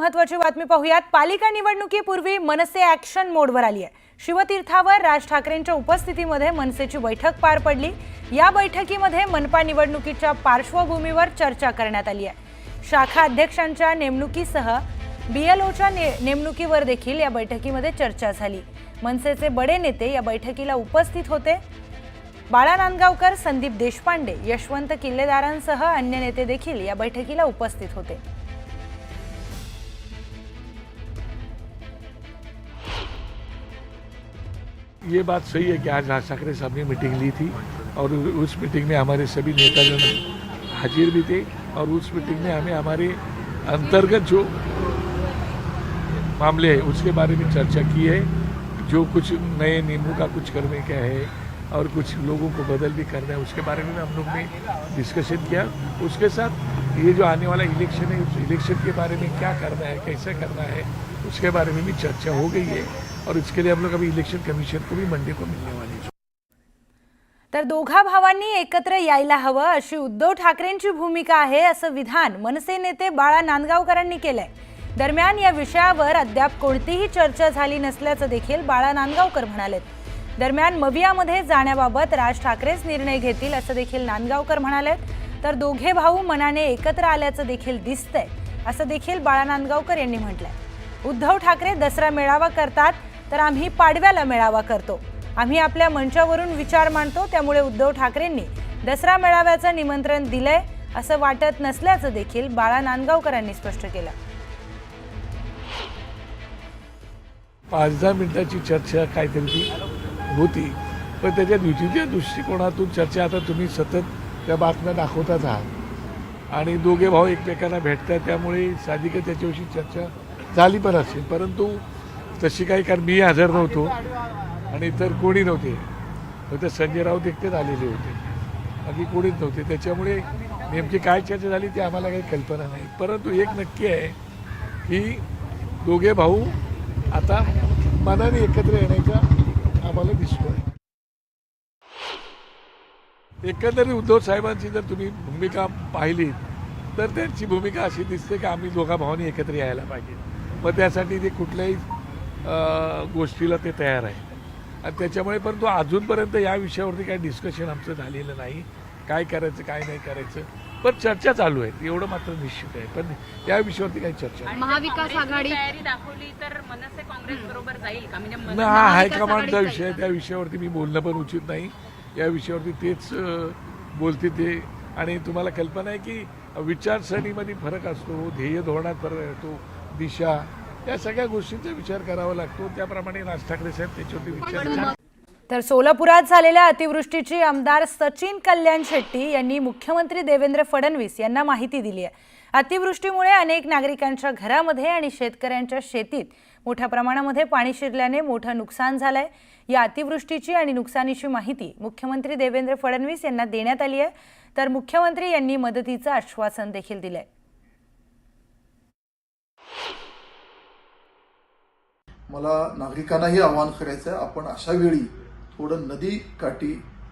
महत्त्वाची बातमी पाहूयात। पालिका निवडणुकीपूर्वी मनसे ॲक्शन मोडवर आली आहे। शिवतीर्थावर राज ठाकरेंच्या उपस्थितीमध्ये मनसेची बैठक पार पडली। या बैठकीमध्ये मनपा निवडणुकीच्या पार्श्वभूमीवर चर्चा करण्यात आली आहे। शाखा अध्यक्षांच्या नेमणुकीसह बीएलओच्या नेमणुकीवर देखील या बैठकीमध्ये चर्चा झाली। मनसेचे बडे नेते या बैठकीला उपस्थित होते। बाळा नांदगावकर, संदीप देशपांडे, यशवंत किल्लेदारांसह अन्य नेते देखील या बैठकीला उपस्थित होते। ये बात सही है कि आज राज ठाकरे साहब ने मीटिंग ली थी और उस मीटिंग में हमारे सभी नेतागण हाजिर भी थे और उस मीटिंग में हमें हमारे अंतर्गत जो मामले हैं उसके बारे में चर्चा की है। जो कुछ नए नियमों का कुछ करने का है और कुछ लोगों को बदल भी करना है उसके बारे में हम लोग ने डिस्कशन किया। उसके साथ ये जो आने वाला इलेक्शन है उस इलेक्शन के बारे में क्या करना है, कैसे करना है उसके बारे में भी चर्चा हो गई है और इसके लिए हम लोग अभी इलेक्शन कमिशन को भी मंडे को मिलने वाली है। तर दोघा भावांनी एकत्र यायला हवं अशी उद्धव ठाकरेंची भूमिका आहे असं विधान मनसे नेते बाळा नांदगावकरांनी केलंय। दरम्यान या विषयावर अद्याप कोणतीही चर्चा झाली नसल्याचं देखील बाळा नांदगावकर म्हणालेत। दरम्यान मवियामध्ये जाण्याबाबत राज ठाकरेच निर्णय घेतील असं देखील नांदगावकर म्हणालेत। तर दोघे भाऊ मनाने एकत्र आल्याचं देखील दिसतंय असं देखील बाळा नांदगावकर यांनी म्हटलंय। उद्धव ठाकरे दसरा मेळावा करतात तर आम्ही पाडव्याला मेळावा करतो। आम्ही आपल्या मंचावरून विचार मांडतो, त्यामुळे उद्धव ठाकरेंनी दसरा मेळाव्याचं निमंत्रण दिलंय असं वाटत नसल्याचं देखील बाळा नांदगावकरांनी स्पष्ट केलं। 5-10 मिनिटाची चर्चा काहीतरी ती होती, पण त्याच्या युतीच्या दृष्टिकोनातून चर्चा आता तुम्ही सतत त्या बातम्या दाखवताच आहात आणि दोघे भाऊ एकमेकांना भेटतात, त्यामुळे साधिकच त्याच्याविषयी चर्चा झाली पण असेल, परंतु तशी काही कारण मी हजर नव्हतो आणि इतर कोणी नव्हते, फक्त संजय राऊत एकटेच आलेले होते, बाकी कोणीच नव्हते। त्याच्यामुळे नेमकी काय चर्चा झाली ती आम्हाला काही कल्पना नाही, परंतु एक नक्की आहे की दोघे भाऊ आता मनाने एकत्र येण्याचा आम्हाला दिसतोय। एकंदरीत उद्धव साहेबांची जर तुम्ही भूमिका पाहिली तर त्यांची भूमिका अशी दिसते की आम्ही दोघा भावांनी एकत्र यायला पाहिजे, मग त्यासाठी ते कुठल्याही गोष्टीला ते तयार आहे आणि त्याच्यामुळे परंतु अजूनपर्यंत या विषयावरती काही डिस्कशन आमचं झालेलं नाही, काय करायचं काय नाही करायचं, पण चर्चा चालू आहे एवढं मात्र निश्चित आहे, पण या विषयावरती काही चर्चा नाही। महाविकास आघाडी तयारी दाखवली तर मनसे काँग्रेस बरोबर जाईल का? म्हणजे हा हायकमांडचा विषय आहे, त्या विषयावरती मी बोलणं पण उचित नाही। या विषयावरती तेच बोलते ते, आणि तुम्हाला कल्पना आहे की विचारसरणीमध्ये फरक असतो, ध्येय धोरणात फरक असतो, दिशा, या सगळ्या गोष्टींचा विचार करावा लागतो, त्याप्रमाणे राज ठाकरे साहेब त्याच्यावरती विचार। तर सोलापुरात झालेल्या अतिवृष्टीची आमदार सचिन कल्याण शेट्टी यांनी मुख्यमंत्री देवेंद्र फडणवीस यांना माहिती दिली आहे। अतिवृष्टीमुळे अनेक नागरिकांच्या घरामध्ये आणि शेतकऱ्यांच्या शेतीत मोठ्या प्रमाणामध्ये पाणी शिरल्याने मोठं नुकसान झालंय। या अतिवृष्टीची आणि नुकसानीची माहिती मुख्यमंत्री देवेंद्र फडणवीस यांना देण्यात आली आहे, तर मुख्यमंत्री यांनी मदतीचं आश्वासन देखील दिलंय। मला नागरिकांनाही आवाहन करायचं आहे, आपण अशा वेळी थोडं नदी काठी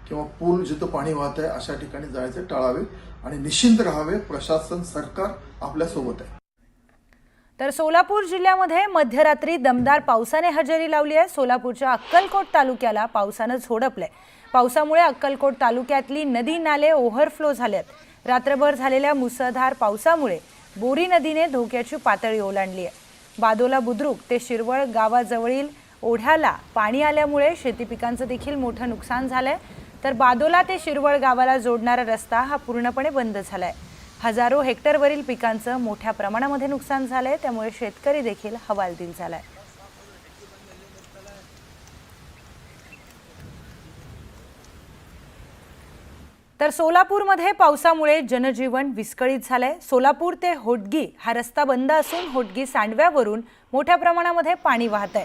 किंवा पूल जिथं पाणी वाहत आहे अशा ठिकाणी जायचे टाळावे आणि निश्चिंत राहावे। प्रशासन, सरकार आपल्यासोबत आहे। तर सोलापूर जिल्ह्यामध्ये मध्यरात्री दमदार पावसाने हजेरी लावली आहे। सोलापूरच्या अक्कलकोट तालुक्याला पावसानं झोडपलंय। पावसामुळे अक्कलकोट तालुक्यातली नदी नाले ओव्हरफ्लो झालेत। रात्रभर झालेल्या मुसळधार पावसामुळे बोरी नदीने धोक्याची पातळी ओलांडली आहे। बादोला बुद्रुक ते शिरवळ गावाजवळील ओढ्याला पाणी आल्यामुळे शेती पिकांचं देखील मोठं नुकसान झालंय। तर बादोला ते शिरवळ गावाला जोडणारा रस्ता हा पूर्णपणे बंद झालाय। हजारो हेक्टरवरील पिकांचं मोठ्या प्रमाणामध्ये नुकसान झालंय, त्यामुळे शेतकरी देखील हवालदिल झालाय। तर सोलापूरमध्ये पावसामुळे जनजीवन विस्कळीत झालंय। सोलापूर ते होटगी हा रस्ता बंद असून होटगी सांडव्यावरून मोठ्या प्रमाणामध्ये पाणी वाहतंय।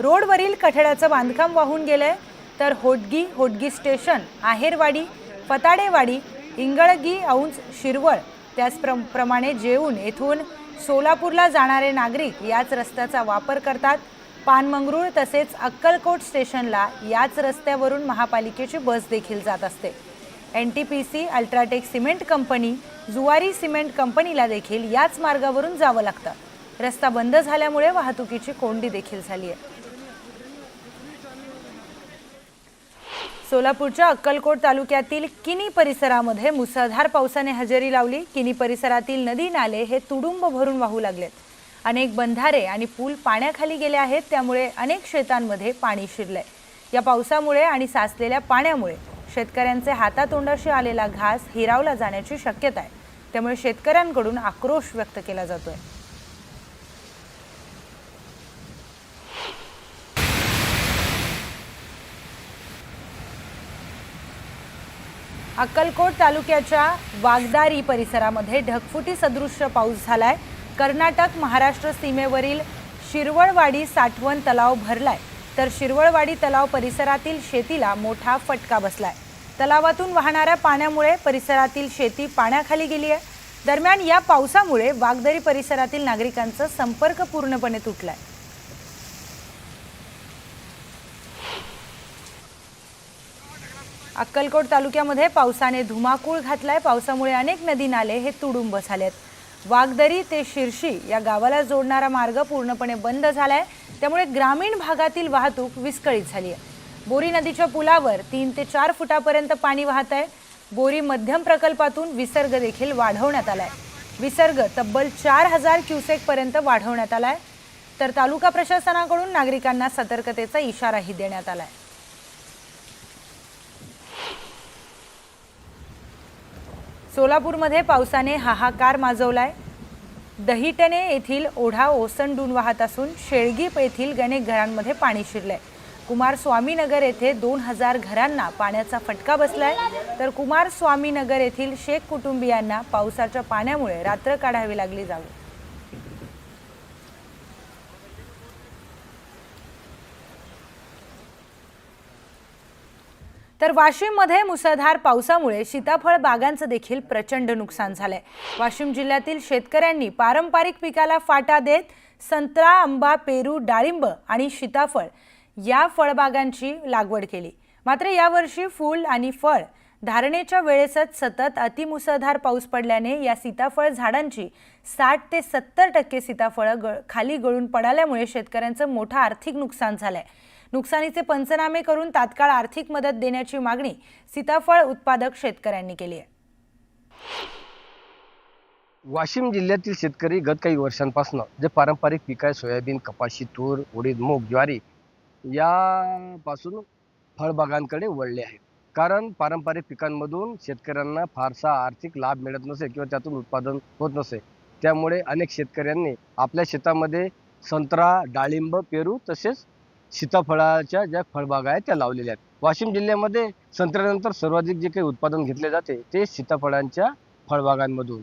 रोडवरील कठड्याचं बांधकाम वाहून गेलंय। तर होटगी स्टेशन, आहेरवाडी, फताडेवाडी, इंगळगी, औंज, शिरवळ त्याचप्रमाणे जेऊन येथून सोलापूरला जाणारे नागरिक याच रस्त्याचा वापर करतात। पानमंगरूळ तसेच अक्कलकोट स्टेशनला याच रस्त्यावरून महापालिकेची बस देखील जात असते। NTPC, UltraTech cement company, Zuari cement कंपनीला देखील याच मार्गावरून जावं लागतं। रस्ता बंद झाल्यामुळे वाहतुकीची कोंडी देखील झाली आहे. सोलापूरच्या अक्कलकोट तालुक्यातील किनी परिसरामध्ये मुसळधार पावसाने हजेरी लावली. किनी परिसरातील नदी नाले हे तुडुंब भरून वाहू लागलेत. अनेक बंधारे आणि पूल पाण्याखाली गेले आहेत. त्यामुळे अनेक शेतांमध्ये पाणी शिरलंय. या पावसामुळे आणि साचलेल्या पाण्यामुळे शेतकऱ्यांचे हातातोंडाशी आलेला घास हिरावला जाण्याची शक्यता आहे. त्यामुळे शेतकऱ्यांकडून आक्रोश व्यक्त केला जातोय. अक्कलकोट तालुक्याच्या वागदारी परिसरामध्ये ढगफुटी सदृश्य पाऊस झालाय. कर्नाटक महाराष्ट्र सीमेवरील शिरवळवाडी साठवण तलाव भरलाय, तर शिरवळवाडी तलाव परिसरातील शेतीला मोठा फटका बसलाय. तलावातून वाहणाऱ्या पाण्यामुळे परिसरातील शेती पाण्याखाली गेली आहे. दरम्यान या पावसामुळे वागदरी परिसरातील नागरिकांचा संपर्क पूर्णपणे तुटलाय. अक्कलकोट तालुक्यामध्ये पावसाने धुमाकूळ घातलाय. पावसामुळे अनेक नदी नाले हे तुडुंब झालेत. वागदरी ते शिरशी या गावाला जोडणारा मार्ग पूर्णपणे बंद झालाय. त्यामुळे ग्रामीण भागातील वाहतूक विस्कळीत झाली आहे. बोरी नदीच्या पुलावर 3 ते 4 फुटापर्यंत पाणी वाहत आहे. बोरी मध्यम प्रकल्पातून विसर्ग देखील वाढवण्यात आलाय. विसर्ग तब्बल 4000 क्युसेक पर्यंत वाढवण्यात आलाय. तर तालुका प्रशासनाकडून नागरिकांना सतर्कतेचा इशाराही देण्यात आलाय. सोलापूरमध्ये पावसाने हाहाकार माजवलाय. दहिटणे येथील ओढा ओसंडून वाहत असून शेळगी येथील अनेक घरांमध्ये पाणी शिरलंय. कुमारस्वामीनगर येथे 2000 घरांना पाण्याचा फटका बसलाय. तर कुमारस्वामीनगर येथील शेख कुटुंबियांना पावसाच्या पाण्यामुळे रात्र काढावी लागली जावी. तर वाशिममध्ये मुसळधार पावसामुळे सीताफळ बागांचं देखील प्रचंड नुकसान झालंय. वाशिम जिल्ह्यातील शेतकऱ्यांनी पारंपरिक पिकाला फाटा देत संत्रा, आंबा, पेरू, डाळिंब आणि सीताफळ या फळबागांची लागवड केली. मात्र यावर्षी फूल आणि फळ धारणेच्या वेळेसच सतत अतिमुसळधार पाऊस पडल्याने या सीताफळ झाडांची 60 ते 70% सीताफळं खाली गळून पडल्यामुळे शेतकऱ्यांचं मोठं आर्थिक नुकसान झालंय. नुकसानीचे पंचनामे करून तात्काळ आर्थिक मदत देण्याची मागणी सीताफळ उत्पादक शेतकऱ्यांनी केली आहे. वाशिम जिल्ह्यातील शेतकरी गत काही वर्षांपासून जे पारंपरिक पीक आहे सोयाबीन, कपाशी, तूर, उडीद, मूग, ज्वारी यापासून फळबागांकडे वळले आहेत. कारण पारंपरिक पिकांमधून शेतकऱ्यांना फारसा आर्थिक लाभ मिळत नसे किंवा त्यातून उत्पादन होत नसे. त्यामुळे अनेक शेतकऱ्यांनी आपल्या शेतामध्ये संत्रा, डाळिंब, पेरू तसेच सीताफळाच्या ज्या फळबागा आहेत त्या लावलेल्या आहेत. वाशिम जिल्ह्यामध्ये संत्र्यानंतर सर्वाधिक जे काही उत्पादन घेतले जाते ते सीताफळांच्या फळबागांमधून.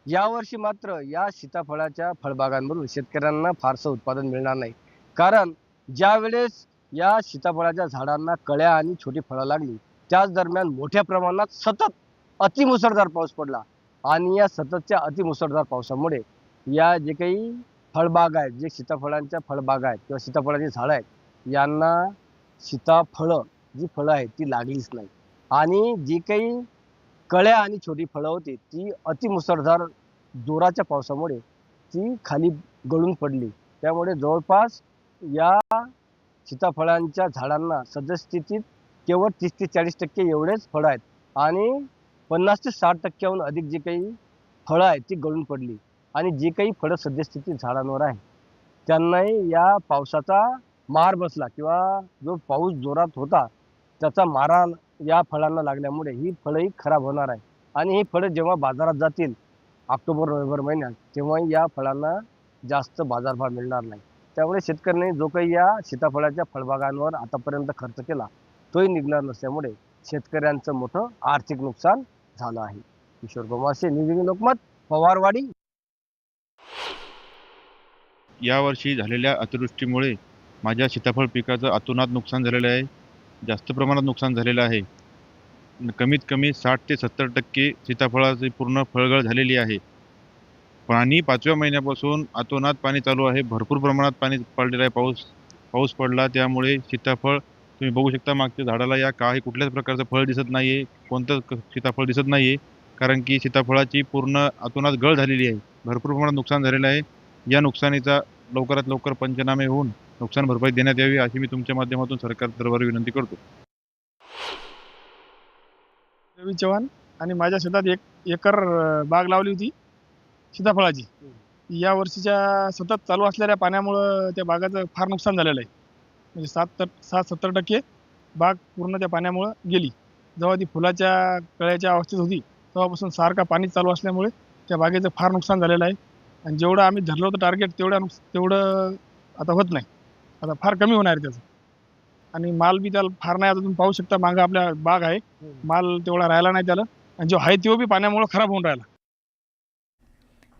यावर्षी मात्र या सीताफळाच्या फळबागांमधून शेतकऱ्यांना फारसं उत्पादन मिळणार नाही. कारण ज्या वेळेस या सीताफळाच्या झाडांना कळ्या आणि छोटी फळं लागली त्याच दरम्यान मोठ्या प्रमाणात सतत अतिमुसळधार पाऊस पडला आणि या सततच्या अतिमुसळधार पावसामुळे या जे काही फळबाग आहेत, जे सीताफळांच्या फळबागा आहेत किंवा सीताफळाची झाडं आहेत, यांना सीताफळं जी फळं आहेत ती लागलीच नाही. आणि जी काही कळ्या आणि छोटी फळं होती ती अतिमुसळधार जोराच्या पावसामुळे ती खाली गळून पडली. त्यामुळे जवळपास या सीताफळांच्या झाडांना सद्यस्थितीत केवळ 30 ते 40% एवढेच फळं आहेत आणि 50 ते 60% अधिक जी काही फळं आहेत ती गळून पडली. आणि जी काही फळं सद्यस्थितीत झाडांवर आहे त्यांनाही या पावसाचा मार बसला किंवा जो पाऊस जोरात होता त्याचा मारा या फळांना लागल्यामुळे ही फळंही खराब होणार आहे. आणि ही फळं जेव्हा बाजारात जातील ऑक्टोबर-नोव्हेंबर महिन्यात तेव्हा या फळांना जास्त बाजारभाव मिळणार नाही. त्यामुळे शेतकऱ्यांनी जो काही या सीताफळाच्या फळबागांवर आतापर्यंत खर्च केला तोही निघणार नसल्यामुळे शेतकऱ्यांचं मोठं आर्थिक नुकसान झालं आहे. किशोर गोमासे, न्यूज लोकमत, पवारवाडी. यावर्षी झालेल्या अतिवृष्टीमुळे माझ्या सीताफळ पिकाचं अतोनात नुकसान झालेलं आहे. जास्त प्रमाणात नुकसान झालेलं आहे. कमीत कमी 60 ते 70% सीताफळाची पूर्ण फळगळ झालेली आहे. पाणी 5व्या महिन्यापासून अतोनात पाणी चालू आहे. भरपूर प्रमाणात पाणी पडलेलं आहे. पाऊस पडला त्यामुळे सीताफळ तुम्ही बघू शकता. मागच्या झाडाला या काही कुठल्याच प्रकारचं फळ दिसत नाही आहे. कोणतं सीताफळ दिसत नाही आहे. कारण की सीताफळाची पूर्ण अतोनात गळ झालेली आहे. भरपूर प्रमाणात नुकसान झालेलं आहे. या नुकसानीचा लवकरात लवकर पंचनामे होऊन नुकसान भरपाई देण्यात यावी अशी मी तुमच्या माध्यमातून सरकार दरबारी विनंती करतो. रवी चव्हाण आणि माझ्या शेतात 1 एकर बाग लावली होती सीताफळाची. या वर्षीच्या सतत चालू असलेल्या पाण्यामुळं त्या बागाचं फार नुकसान झालेलं आहे. म्हणजे 60-70% बाग पूर्ण त्या पाण्यामुळं गेली. जेव्हा ती फुलाच्या कळ्याच्या अवस्थेत होती तेव्हापासून सारखा पाणी चालू असल्यामुळे त्या बागेचं फार नुकसान झालेलं आहे. आणि जेवढं आम्ही धरलं होतं टार्गेट तेवढं आता होत नाही. आता फार कमी होणार आहे त्याचं. आणि माल बी त्याला फार नाही. आता तुम्ही पाहू शकता मागं आपल्या बाग आहे, माल तेवढा राहिला नाही त्याला. आणि जो आहे तो बी पाण्यामुळे खराब होऊन राहिला.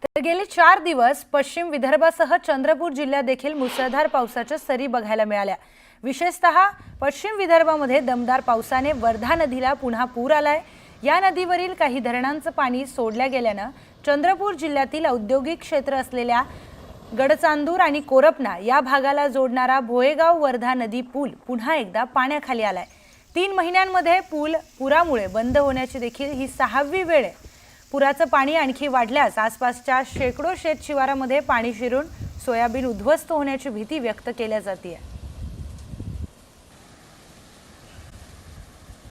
तर गेले 4 दिवस पश्चिम विदर्भासह चंद्रपूर जिल्ह्यात देखील मुसळधार पावसाच्या सरी बघायला मिळाल्या. विशेषतः पश्चिम विदर्भामध्ये दमदार पावसाने वर्धा नदीला पुन्हा पूर आलाय. या नदीवरील काही धरणांचं पाणी सोडल्या गेल्यानं चंद्रपूर जिल्ह्यातील औद्योगिक क्षेत्र असलेल्या गडचांदूर आणि कोरपना या भागाला जोडणारा भोयेगाव वर्धा नदी पूल पुन्हा एकदा पाण्याखाली आलाय. 3 महिन्यांमध्ये पूल पुरामुळे बंद होण्याची देखील ही 6वी वेळ आहे. पुराचं पाणी आणखी वाढल्यास आसपासच्या शेकडो शेत शिवारामध्ये पाणी शिरून सोयाबीन उद्ध्वस्त होण्याची भीती व्यक्त केली जाते.